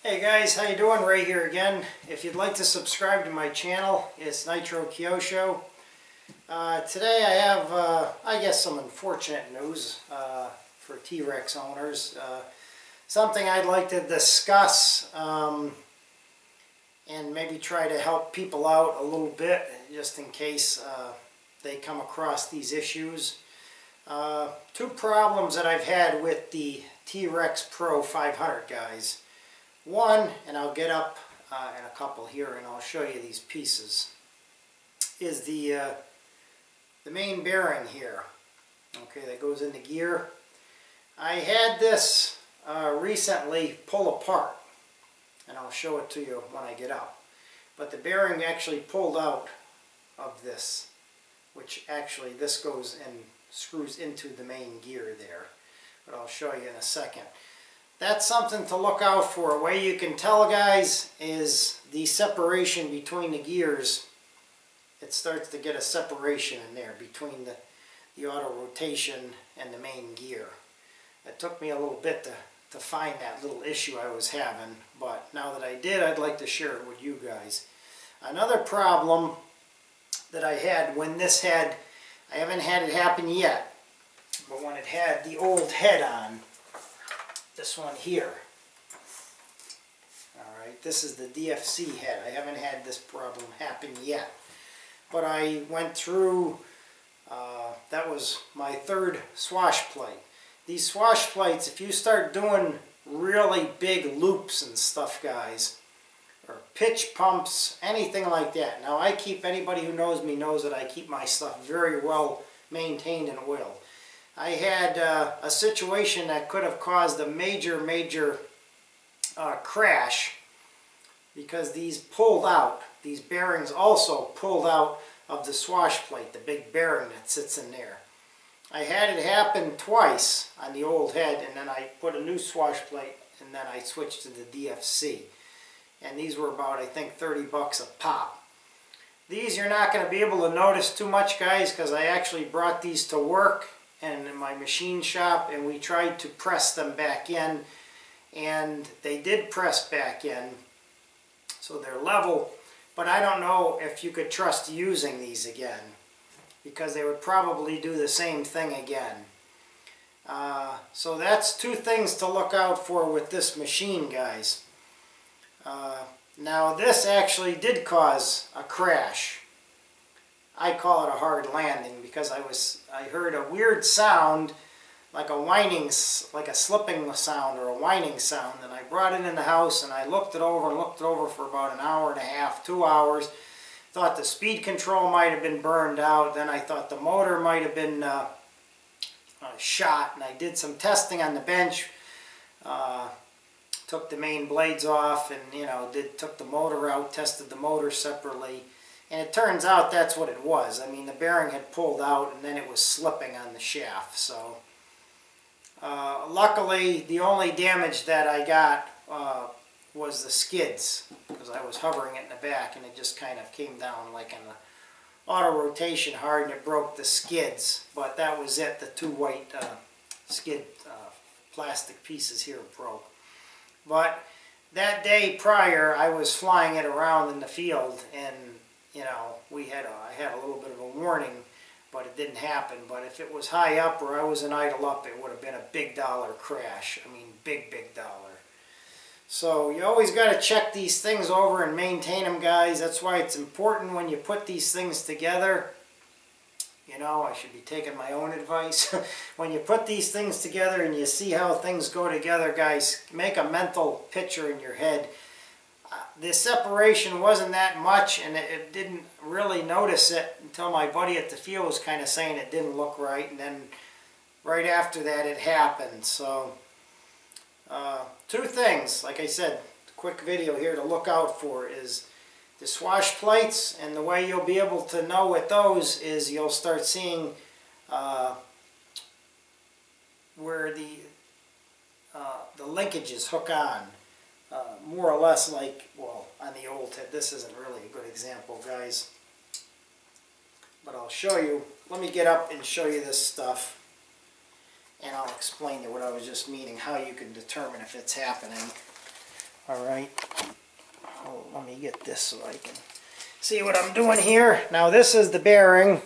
Hey guys, how you doing? Ray here again. If you'd like to subscribe to my channel, it's Nitro Kyosho. Today I have, I guess, some unfortunate news for T-Rex owners. Something I'd like to discuss and maybe try to help people out a little bit, just in case they come across these issues. Two problems that I've had with the T-Rex Pro 500, guys. One, and I'll get up in a couple here and I'll show you these pieces, is the main bearing here, okay, that goes in the gear. I had this recently pull apart, and I'll show it to you when I get up. But the bearing actually pulled out of this, which actually this goes and screws into the main gear there, but I'll show you in a second. That's something to look out for. A way you can tell, guys, is the separation between the gears. It starts to get a separation in there between the auto rotation and the main gear. It took me a little bit to find that little issue I was having, but now that I did, I'd like to share it with you guys. Another problem that I had when this had, I haven't had it happen yet, but when it had the old head on, this one here. Alright, this is the DFC head. I haven't had this problem happen yet. But I went through, that was my third swash plate. These swash plates, if you start doing really big loops and stuff, guys, or pitch pumps, anything like that. Now I keep, anybody who knows me knows that I keep my stuff very well maintained and oiled. I had a situation that could have caused a major crash, because these pulled out. These bearings also pulled out of the swash plate, the big bearing that sits in there. I had it happen twice on the old head, and then I put a new swash plate, and then I switched to the DFC. And these were about, I think, 30 bucks a pop. These you're not going to be able to notice too much, guys, because I actually brought these to work and in my machine shop, and we tried to press them back in, and they did press back in, so they're level. But I don't know if you could trust using these again, because they would probably do the same thing again. So that's two things to look out for with this machine, guys. Now this actually did cause a crash. I call it a hard landing, because I heard a weird sound, like a whining, like a slipping sound or a whining sound, and I brought it in the house and I looked it over for about an hour and a half, 2 hours. Thought the speed control might have been burned out. Then I thought the motor might have been shot, and I did some testing on the bench. Took the main blades off, and took the motor out, tested the motor separately. And it turns out that's what it was. I mean, the bearing had pulled out and then it was slipping on the shaft. So, luckily, the only damage that I got was the skids, because I was hovering it in the back and it just kind of came down like an auto rotation hard, and it broke the skids. But that was it. The two white skid plastic pieces here broke. But that day prior, I was flying it around in the field, and I had a little bit of a warning, but it didn't happen. But if it was high up or I was an idle up, it would have been a big dollar crash. I mean, big dollar. So you always got to check these things over and maintain them, guys. That's why it's important when you put these things together. I should be taking my own advice. When you put these things together and you see how things go together, guys, make a mental picture in your head. The separation wasn't that much, and it didn't really notice it until my buddy at the field was kind of saying it didn't look right, and then right after that it happened. So two things, like I said, quick video here to look out for is the swash plates, and the way you'll be able to know with those is you'll start seeing where the linkages hook on. More or less like, well, on the old head. This isn't really a good example, guys. but I'll show you. Let me get up and show you this stuff, and I'll explain you what I was just meaning, how you can determine if it's happening. Alright, oh, let me get this so I can see what I'm doing here. Now this is the bearing,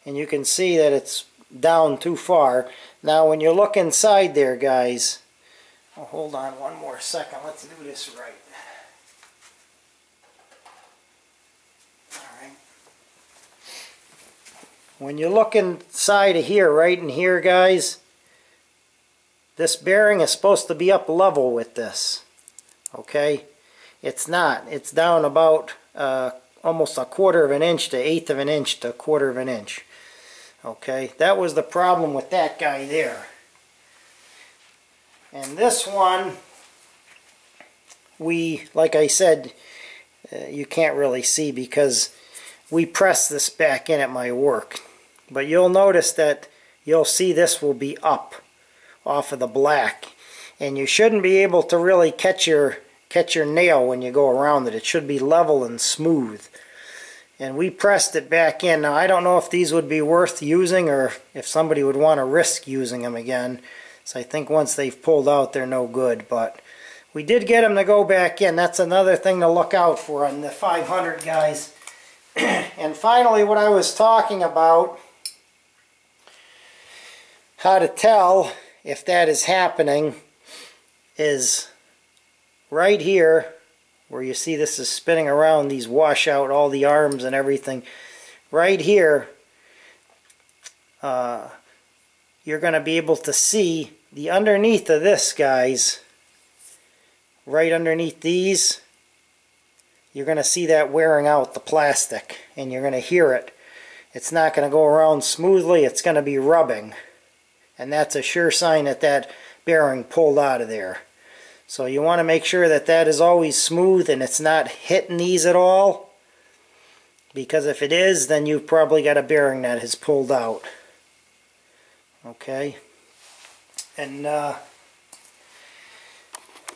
and you can see that it's down too far. Now when you look inside there, guys, oh, hold on one more second, let's do this right. Alright. When you look inside of here, right in here, guys, this bearing is supposed to be up level with this. Okay? It's not. It's down about almost 1/4 of an inch to 1/8 of an inch to 1/4 of an inch. Okay? That was the problem with that guy there. And this one, like I said, you can't really see because we pressed this back in at my work. But you'll notice that you'll see this will be up off of the black. And you shouldn't be able to really catch your nail when you go around it. It should be level and smooth. And we pressed it back in. Now I don't know if these would be worth using or if somebody would want to risk using them again. So I think once they've pulled out they're no good. But we did get them to go back in. That's another thing to look out for on the 500, guys. And finally, what I was talking about, how to tell if that is happening, is right here where you see this is spinning around, these wash out all the arms and everything. Right here, you're going to be able to see the underneath of this, guys. Right underneath these, you're going to see that wearing out the plastic, and you're going to hear it. It's not going to go around smoothly, it's going to be rubbing. And that's a sure sign that that bearing pulled out of there. So you want to make sure that that is always smooth and it's not hitting these at all. Because if it is, then you've probably got a bearing that has pulled out. Okay. And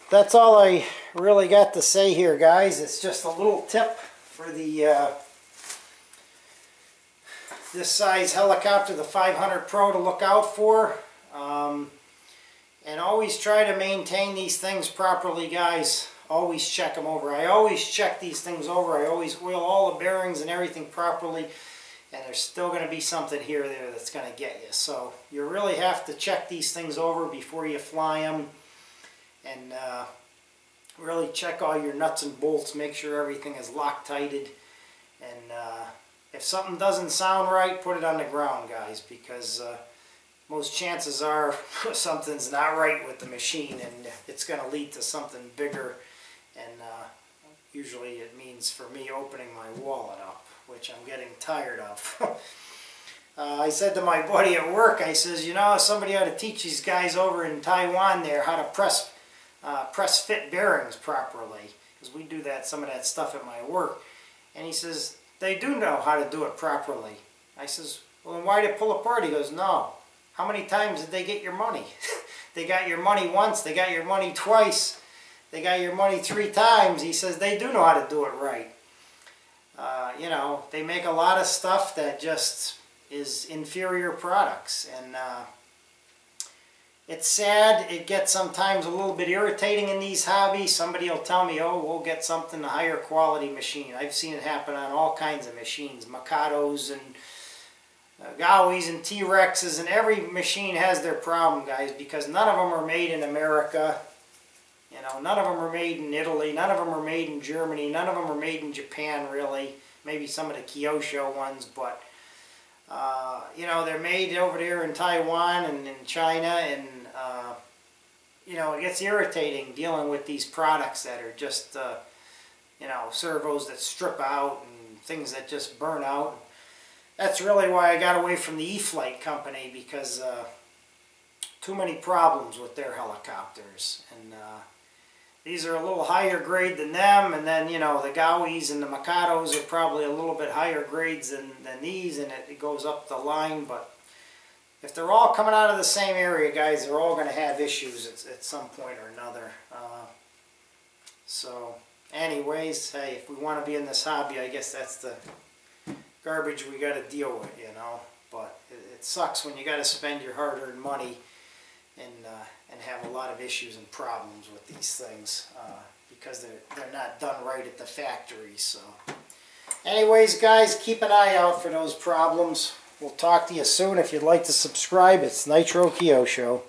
that's all I really got to say here, guys. It's just a little tip for the this size helicopter, the 500 Pro, to look out for. And always try to maintain these things properly, guys. Always check them over. I always check these things over. I always oil all the bearings and everything properly. And there's still going to be something here or there that's going to get you. So you really have to check these things over before you fly them. And really check all your nuts and bolts. Make sure everything is Loctited. And if something doesn't sound right, put it on the ground, guys. Because most chances are something's not right with the machine, and it's going to lead to something bigger. And usually it means for me opening my wallet up, which I'm getting tired of. I said to my buddy at work, I says, you know, somebody ought to teach these guys over in Taiwan there how to press fit bearings properly, because we do some of that stuff at my work. And he says, they do know how to do it properly. I says, well, then why did it pull apart? He goes, no. How many times did they get your money? They got your money once, they got your money twice, they got your money 3 times. He says they do know how to do it right. You know, they make a lot of stuff that just is inferior products. And it's sad. It gets sometimes a little bit irritating in these hobbies. Somebody will tell me, oh, we'll get something, a higher quality machine. I've seen it happen on all kinds of machines, Mikados and Gowies and T-Rexes, and every machine has their problem, guys, because none of them are made in America. You know, none of them are made in Italy, none of them are made in Germany, none of them are made in Japan, really. Maybe some of the Kyosho ones, but you know, they're made over there in Taiwan and in China, and you know, it gets irritating dealing with these products that are just you know, servos that strip out and things that just burn out. That's really why I got away from the E-Flight company, because too many problems with their helicopters. And these are a little higher grade than them, and then, you know, the Gowies and the Mikados are probably a little bit higher grades than these, and it goes up the line. But if they're all coming out of the same area, guys, they're all going to have issues at some point or another. So anyways, hey, if we want to be in this hobby, I guess that's garbage we got to deal with, you know. But it sucks when you got to spend your hard-earned money and have a lot of issues and problems with these things because they're not done right at the factory. So, anyways, guys, keep an eye out for those problems. We'll talk to you soon. If you'd like to subscribe, it's Nitro Kyo Show.